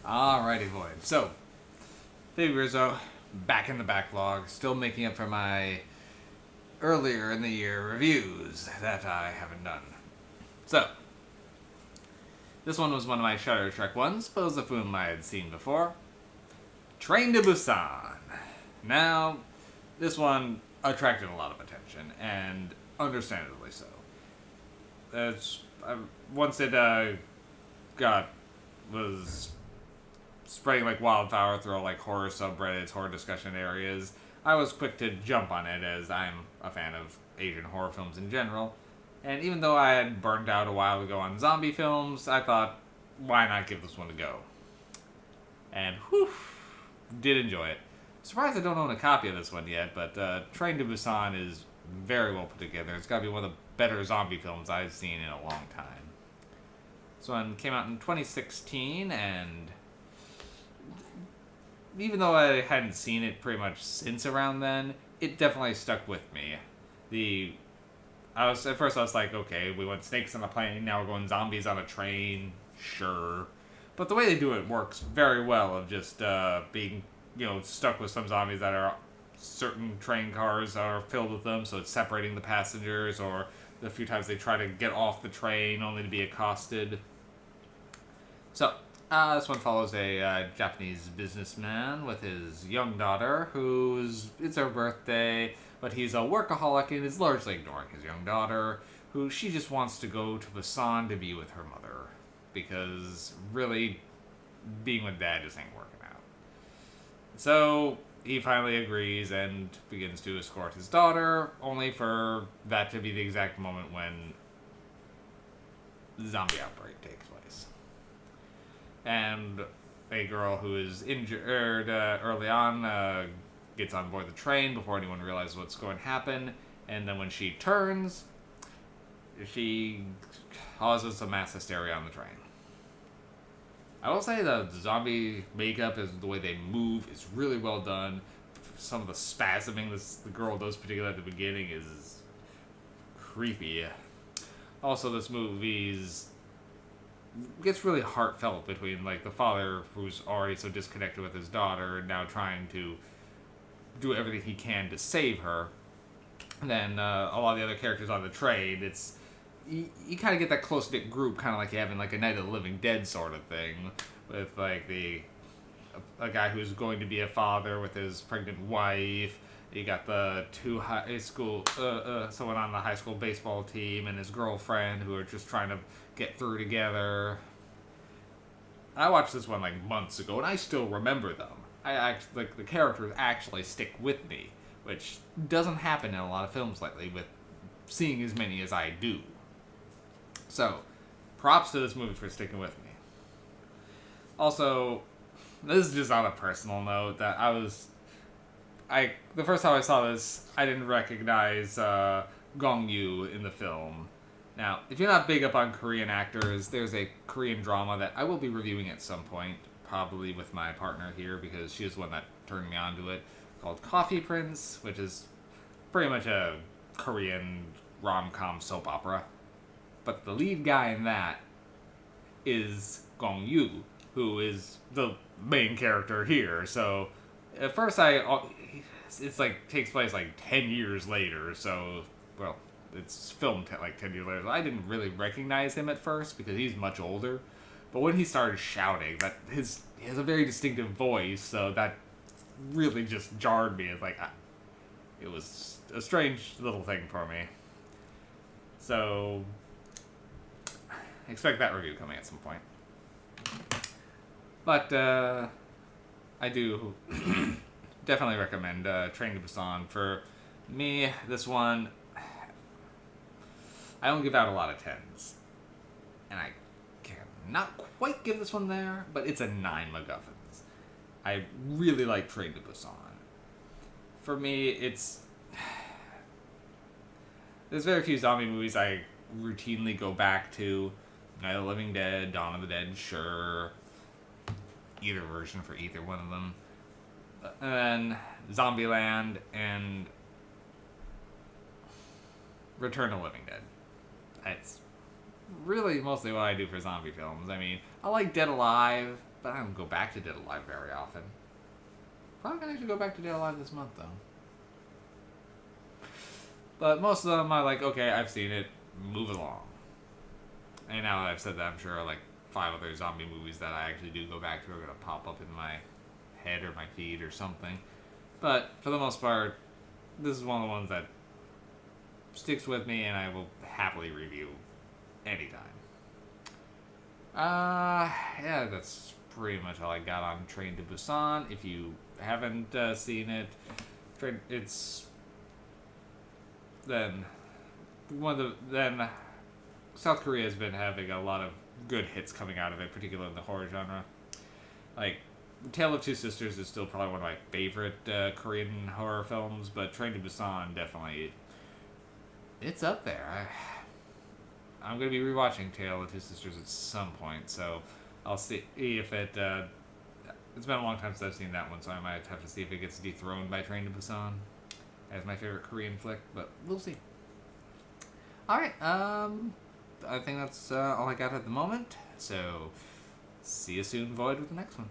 Alrighty, Void. So, Baby Rizzo, back in the backlog, still making up for my earlier in the year reviews that I haven't done. So, this one was one of my Shutter Trek ones, both of whom I had seen before. Train to Busan. Now, this one attracted a lot of attention, and understandably so. Once it was spreading like wildfire through like horror subreddits, horror discussion areas, I was quick to jump on it as I'm a fan of Asian horror films in general. And even though I had burned out a while ago on zombie films, I thought, why not give this one a go? And whew, did enjoy it. Surprised I don't own a copy of this one yet, but Train to Busan is very well put together. It's got to be one of the better zombie films I've seen in a long time. This one came out in 2016, and even though I hadn't seen it pretty much since around then, it definitely stuck with me. At first I was like, okay, we went snakes on a plane, now we're going zombies on a train, sure. But the way they do it works very well of just being, stuck with some zombies that are certain train cars are filled with them, so it's separating the passengers, or the few times they try to get off the train only to be accosted. So, this one follows a Japanese businessman with his young daughter, it's her birthday, but he's a workaholic and is largely ignoring his young daughter, who she just wants to go to Busan to be with her mother, because really, being with dad just ain't working out. So, he finally agrees and begins to escort his daughter, only for that to be the exact moment when the zombie outbreak takes place. And a girl who is injured early on gets on board the train before anyone realizes what's going to happen, and then when she turns, she causes a mass hysteria on the train. I will say the zombie makeup, is the way they move, is really well done. Some of the spasming the girl does, particularly at the beginning, is creepy. Also, this movie gets really heartfelt between like the father, who's already so disconnected with his daughter, now trying to do everything he can to save her. And then a lot of the other characters on the train, you kind of get that close-knit group, kind of like you have in like a Night of the Living Dead sort of thing, with like a guy who's going to be a father with his pregnant wife. You got the two high school, someone on the high school baseball team and his girlfriend who are just trying to get through together. I watched this one like months ago, and I still remember them. The characters actually stick with me, which doesn't happen in a lot of films lately, with seeing as many as I do. So, props to this movie for sticking with me. Also, this is just on a personal note that the first time I saw this, I didn't recognize Gong Yoo in the film. Now, if you're not big up on Korean actors, there's a Korean drama that I will be reviewing at some point, probably with my partner here, because she is the one that turned me on to it, called Coffee Prince, which is pretty much a Korean rom-com soap opera. But the lead guy in that is Gong Yoo, who is the main character here. So, at first it's like takes place like 10 years later, so, well, it's filmed like 10 years later. So I didn't really recognize him at first because he's much older. But when he started shouting, he has a very distinctive voice, so that really just jarred me. It's like, it was a strange little thing for me. So, expect that review coming at some point. But, I do definitely recommend Train to Busan. For me, this one, I don't give out a lot of 10s. And I cannot quite give this one there, but it's a 9 MacGuffins. I really like Train to Busan. For me, there's very few zombie movies I routinely go back to. Night of the Living Dead, Dawn of the Dead, sure. Either version for either one of them. And then Zombieland and Return of the Living Dead. It's really mostly what I do for zombie films. I mean, I like Dead Alive, but I don't go back to Dead Alive very often. Probably gonna actually go back to Dead Alive this month, though. But most of them, I like, okay, I've seen it, move along. And now that I've said that, I'm sure like 5 other zombie movies that I actually do go back to are going to pop up in my head or my feed or something. But for the most part, this is one of the ones that sticks with me and I will happily review anytime. Yeah, that's pretty much all I got on Train to Busan. If you haven't seen it, it's then South Korea has been having a lot of good hits coming out of it, particularly in the horror genre. Like, Tale of Two Sisters is still probably one of my favorite Korean horror films, but Train to Busan definitely, it's up there. I'm going to be rewatching Tale of Two Sisters at some point, so I'll see if it... it's been a long time since I've seen that one, so I might have to see if it gets dethroned by Train to Busan as my favorite Korean flick, but we'll see. Alright, I think that's all I got at the moment, so see you soon, Void, with the next one.